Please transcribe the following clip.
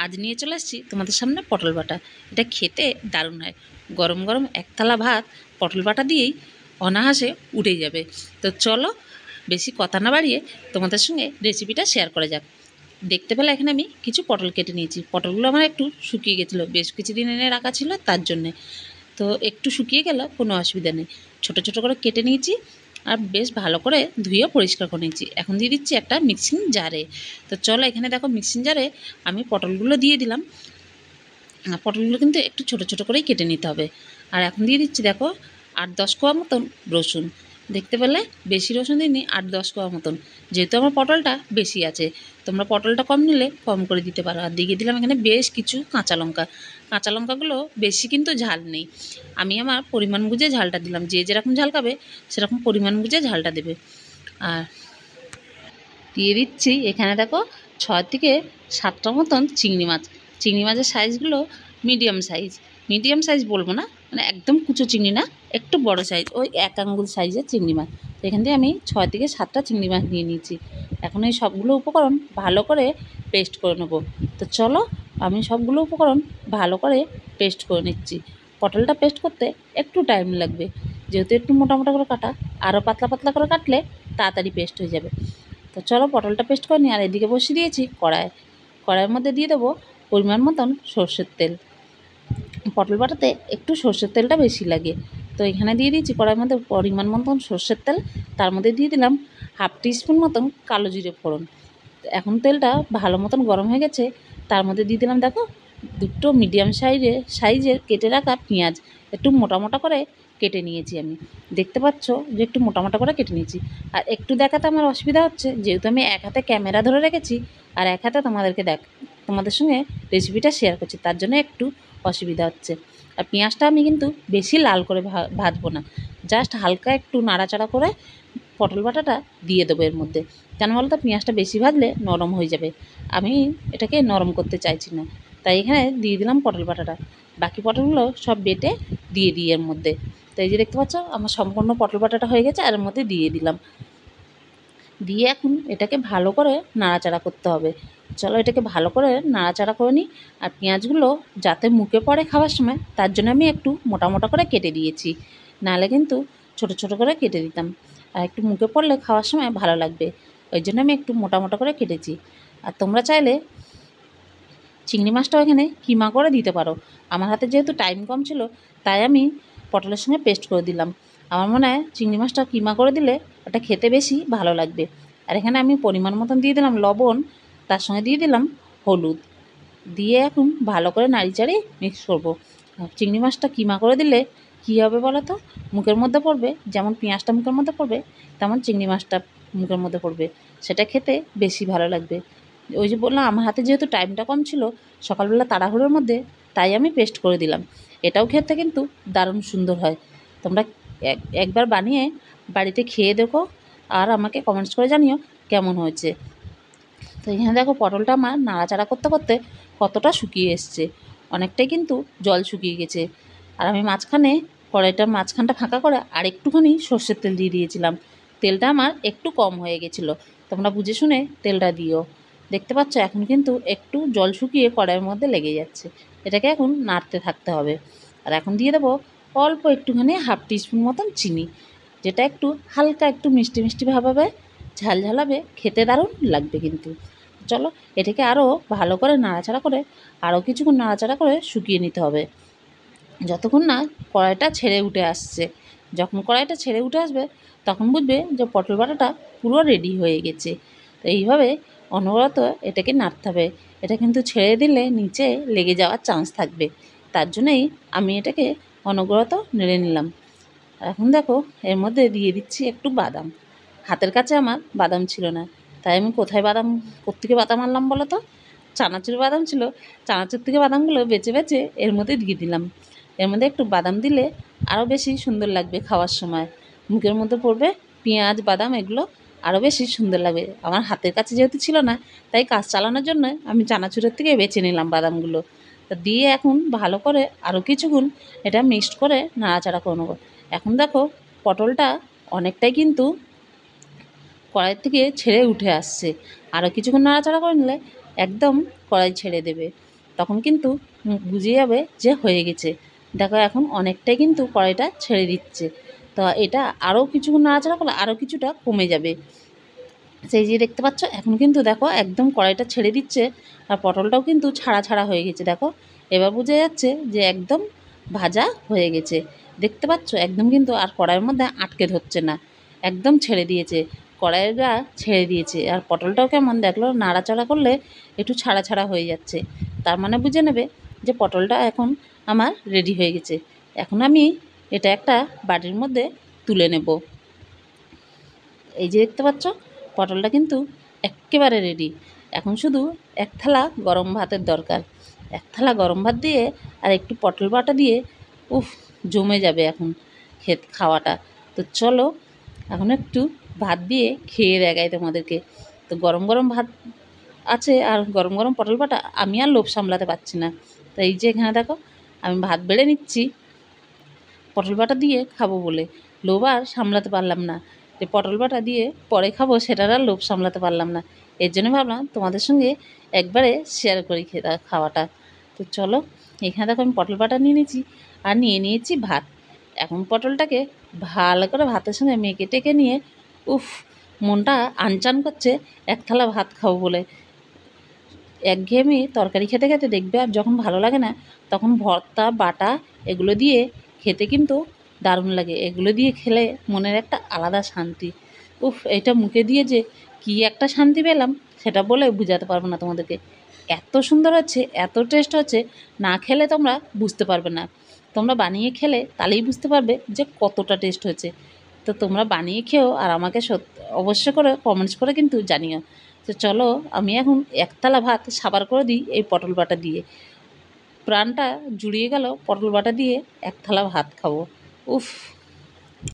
আজ নিয়ে চলে আসছি তোমাদের সামনে পটল বাটা। এটা খেতে দারুণ হয়। গরম গরম এক থালা ভাত পটল বাটা দিয়েই অনায়াসে উঠে যাবে। তো চলো বেশি কথা না বাড়িয়ে তোমাদের সঙ্গে রেসিপিটা শেয়ার করা যাক। দেখতে পেলে এখানে আমি কিছু পটল কেটে নিয়েছি। পটলগুলো আমার একটু শুকিয়ে গেছিলো, বেশ কিছুদিন এনে রাখা ছিল তার জন্যে। তো একটু শুকিয়ে গেল, কোনো অসুবিধা নেই। ছোটো ছোটো করে কেটে নিয়েছি আর বেশ ভালো করে ধুয়ে পরিষ্কার করে নিয়েছি। এখন দিয়ে দিচ্ছি একটা মিক্সিং জারে। তো চলো এখানে দেখো মিক্সিং জারে আমি পটলগুলো দিয়ে দিলাম। পটলগুলো কিন্তু একটু ছোটো ছোটো করেই কেটে নিতে হবে। আর এখন দিয়ে দিচ্ছি দেখো 8-10 কোয়া মতন রসুন। দেখতে পেলে বেশি রসুন দিইনি, 8-10 কোয়া মতন, যেহেতু আমার পটলটা বেশি আছে। তোমরা পটলটা কম নিলে কম করে দিতে পারো। আর দিয়ে দিলাম এখানে বেশ কিছু কাঁচা লঙ্কা। কাঁচা লঙ্কাগুলো বেশি কিন্তু ঝাল নেই, আমি আমার পরিমাণ বুঝে ঝালটা দিলাম। যে যেরকম ঝাল খাবে সেরকম পরিমাণ বুঝে ঝালটা দেবে। আর দিয়ে দিচ্ছি এখানে দেখো 6-7টা মতন চিংড়ি মাছ। চিংড়ি মাছের সাইজগুলো মিডিয়াম সাইজ বলবো না, মানে একদম কুচো চিংড়ি না, একটু বড় সাইজ, ওই 1 আঙ্গুল সাইজের চিংড়ি মাছ। তো এখান থেকে আমি 6-7টা চিংড়ি মাছ নিয়ে নিয়েছি। এখন এই সবগুলো উপকরণ ভালো করে পেস্ট করে নেবো। তো চলো আমি সবগুলো উপকরণ ভালো করে পেস্ট করে নিচ্ছি। পটলটা পেস্ট করতে একটু টাইম লাগবে, যেহেতু একটু মোটা মোটা করে কাটা। আরও পাতলা পাতলা করে কাটলে তাড়াতাড়ি পেস্ট হয়ে যাবে। তো চলো পটলটা পেস্ট করে নিই। আর এদিকে বসিয়ে দিয়েছি কড়াইয়ের মধ্যে দিয়ে দেবো পরিমাণ মতন সর্ষের তেল। পটল বাটাতে একটু সর্ষের তেলটা বেশি লাগে। তো এখানে দিয়ে দিয়েছি কড়াইয়ের মধ্যে পরিমাণ মতন সর্ষের তেল। তার মধ্যে দিয়ে দিলাম 1/2 টিস্পুন মতন কালো জিরে ফোড়ন। এখন তেলটা ভালো মতন গরম হয়ে গেছে। তার মধ্যে দিয়ে দিলাম দেখো 2টো মিডিয়াম সাইজের কেটে রাখা পেঁয়াজ। একটু মোটা মোটা করে কেটে নিয়েছি আমি। দেখতে পাচ্ছ যে একটু মোটা মোটা করে কেটে নিয়েছি। আর একটু দেখাতে আমার অসুবিধা হচ্ছে, যেহেতু আমি এক হাতে ক্যামেরা ধরে রেখেছি আর এক হাতে তোমাদের সঙ্গে রেসিপিটা শেয়ার করছি, তার জন্য একটু অসুবিধা হচ্ছে। আর পেঁয়াজটা আমি কিন্তু বেশি লাল করে ভাজবো না, জাস্ট হালকা একটু নাড়াচাড়া করে পটল বাটাটা দিয়ে দেবো এর মধ্যে। কেন বলো তো, পেঁয়াজটা বেশি ভাজলে নরম হয়ে যাবে, আমি এটাকে নরম করতে চাইছি না। তাই এখানে দিয়ে দিলাম পটল বাটাটা। বাকি পটলগুলো সব বেটে দিয়ে দিই এর মধ্যে। তো এই যে দেখতে পাচ্ছ আমার সম্পূর্ণ পটল বাটাটা হয়ে গেছে, আর এর মধ্যে দিয়ে দিলাম। দিয়ে এখন এটাকে ভালো করে নাড়াচাড়া করতে হবে। চলো এটাকে ভালো করে নাড়াচাড়া করে নিই। আর পেঁয়াজগুলো যাতে মুখে পড়ে খাওয়ার সময়, তার জন্য আমি একটু মোটা মোটা করে কেটে দিয়েছি, নাহলে কিন্তু ছোট ছোট করে কেটে দিতাম। আর একটু মুখে পড়লে খাওয়ার সময় ভালো লাগবে, ওই জন্য আমি একটু মোটা মোটা করে কেটেছি। আর তোমরা চাইলে চিংড়ি মাছটাও এখানে কিমা করে দিতে পারো। আমার হাতে যেহেতু টাইম কম ছিল, তাই আমি পটলের সঙ্গে পেস্ট করে দিলাম। আমার মনে হয় চিংড়ি মাছটা কিমা করে দিলে ওটা খেতে বেশি ভালো লাগবে। আর এখানে আমি পরিমাণ মতন দিয়ে দিলাম লবণ, তার সঙ্গে দিয়ে দিলাম হলুদ। দিয়ে এখন ভালো করে নাড়িচাড়ি মিক্স করবো। চিংড়ি মাছটা কিমা করে দিলে কী হবে বলো তো, মুখের মধ্যে পড়বে, যেমন পেঁয়াজটা মুখের মধ্যে পড়বে তেমন চিংড়ি মাছটা মুখের মধ্যে পড়বে, সেটা খেতে বেশি ভালো লাগবে। ওই যে বললাম আমার হাতে যেহেতু টাইমটা কম ছিল সকালবেলা তাড়াহুড়োর মধ্যে, তাই আমি পেস্ট করে দিলাম। এটাও খেতে কিন্তু দারুণ সুন্দর হয়। তোমরা একবার বানিয়ে বাড়িতে খেয়ে দেখো, আর আমাকে কমেন্টস করে জানিও কেমন হয়েছে। তো এখানে দেখো পটলটা আমার নাড়াচাড়া করতে করতে কতটা শুকিয়ে এসছে, অনেকটাই কিন্তু জল শুকিয়ে গেছে। আর আমি কড়াইটার মাঝখানটা ফাঁকা করে আর একটুখানি সর্ষের তেল দিয়ে দিয়েছিলাম। তেলটা আমার একটু কম হয়ে গেছিলো, তোমরা বুঝে শুনে তেলটা দিও। দেখতে পাচ্ছ এখন কিন্তু একটু জল শুকিয়ে কড়াইয়ের মধ্যে লেগে যাচ্ছে, এটাকে এখন নাড়তে থাকতে হবে। আর এখন দিয়ে দেবো অল্প একটুখানি 1/2 টিস্পুন মতন চিনি, যেটা একটু হালকা একটু মিষ্টি মিষ্টি ভাব হবে, ঝাল ঝাল হবে, খেতে দারুণ লাগবে কিন্তু। চলো এটাকে আরও ভালো করে নাড়াচাড়া করে আরও কিছুক্ষণ নাড়াচাড়া করে শুকিয়ে নিতে হবে, যতক্ষণ না কড়াইটা ছেড়ে উঠে আসছে। যখন কড়াইটা ছেড়ে উঠে আসবে তখন বুঝবে যে পটল বাটাটা পুরো রেডি হয়ে গেছে। তো এইভাবে অনবরত এটাকে নাড়তে হবে, এটা কিন্তু ছেড়ে দিলে নিচে লেগে যাওয়ার চান্স থাকবে, তার জন্যই আমি এটাকে অনবরত নেড়ে নিলাম। এখন দেখো এর মধ্যে দিয়ে দিচ্ছি একটু বাদাম। হাতের কাছে আমার বাদাম ছিল না, তাই আমি কোত্থেকে বাদাম আনলাম বলো তো, চানাচুর বাদাম ছিল। চানাচুর থেকে বাদামগুলো বেছে বেছে এর মধ্যে দিয়ে দিলাম। এর মধ্যে একটু বাদাম দিলে আরও বেশি সুন্দর লাগবে খাওয়ার সময়, মুখের মধ্যে পড়বে পেঁয়াজ বাদাম, এগুলো আরও বেশি সুন্দর লাগবে। আমার হাতের কাছে যেহেতু ছিল না, তাই কাজ চালানোর জন্য আমি চানাচুরের থেকে বেছে নিলাম বাদামগুলো। তো দিয়ে এখন ভালো করে আরও কিছুক্ষণ এটা মিক্সড করে নাড়াচাড়া করে নেবো। এখন দেখো পটলটা অনেকটাই কিন্তু কড়াই থেকে ছেড়ে উঠে আসছে, আরও কিছুক্ষণ নাড়াচাড়া করে নিলে একদম কড়াই ছেড়ে দেবে। তখন কিন্তু বুঝে যাবে যে হয়ে গেছে। দেখো এখন অনেকটাই কিন্তু কড়াইটা ছেড়ে দিচ্ছে। তো এটা আরও কিছুক্ষণ নাড়াচাড়া করলে আরও কিছুটা কমে যাবে। সেই যে দেখতে পাচ্ছ এখন কিন্তু দেখো একদম কড়াইটা ছেড়ে দিচ্ছে, আর পটলটাও কিন্তু ছাড়া ছাড়া হয়ে গেছে। দেখো এবার বোঝা যাচ্ছে যে একদম ভাজা হয়ে গেছে। দেখতে পাচ্ছ একদম কিন্তু আর কড়াইয়ের মধ্যে আটকে ধরছে না, একদম ছেড়ে দিয়েছে, কড়াইয়ের গা ছেড়ে দিয়েছে। আর পটলটাও কেমন দেখলো নাড়াচাড়া করলে একটু ছাড়া ছাড়া হয়ে যাচ্ছে, তার মানে বুঝে নেবে যে পটলটা এখন আমার রেডি হয়ে গেছে। এখন আমি এটা একটা বাটির মধ্যে তুলে নেব। এই যে দেখতে পাচ্ছ পটলটা কিন্তু এক্কেবারে রেডি। এখন শুধু এক থালা গরম ভাতের দরকার। এক থালা গরম ভাত দিয়ে আর একটু পটল বাটা দিয়ে উফ জমে যাবে এখন খাওয়াটা। তো চলো এখন একটু ভাত দিয়ে খেয়ে দেখাই তোমাদেরকে। তো গরম গরম ভাত আছে আর গরম গরম পটল বাটা, আমি আর লোভ সামলাতে পারছি না। তো এই যে এখানে দেখো আমি ভাত বেড়ে নিচ্ছি পটল বাটা দিয়ে খাবো বলে, লোভ আর সামলাতে পারলাম না। যে পটল বাটা দিয়ে পরে খাবো সেটার আর লোভ সামলাতে পারলাম না। এর জন্য ভাবলাম তোমাদের সঙ্গে একবারে শেয়ার করি খাওয়াটা। তো চলো এখানে দেখো আমি পটল বাটা নিয়ে নিয়েছি আর নিয়ে নিয়েছি ভাত। এখন পটলটাকে ভালো করে ভাতের সঙ্গে মেখে টেকে নিয়ে উফ মনটা আনচান করছে এক থালা ভাত খাবো বলে। একঘেয়েমি তরকারি খেতে খেতে দেখবে আর যখন ভালো লাগে না তখন ভর্তা বাটা এগুলো দিয়ে খেতে কিন্তু দারুণ লাগে। এগুলো দিয়ে খেলে মনের একটা আলাদা শান্তি। উফ এটা মুখে দিয়ে যে কী একটা শান্তি পেলাম সেটা বলে বোঝাতে পারবো না তোমাদেরকে। এত সুন্দর হচ্ছে, এত টেস্ট হচ্ছে, না খেলে তোমরা বুঝতে পারবে না। তোমরা বানিয়ে খেলে তাহলেই বুঝতে পারবে যে কতটা টেস্ট হয়েছে। তো তোমরা বানিয়ে খেও আর আমাকে অবশ্য করে কমেন্টস করে কিন্তু জানিও। তো চলো আমি এখন একতলা ভাত সাবার করে দিই এই পটল বাটা দিয়ে। প্রাণটা জুড়িয়ে গেল পটল বাটা দিয়ে এক থালা ভাত খাবো। উফ।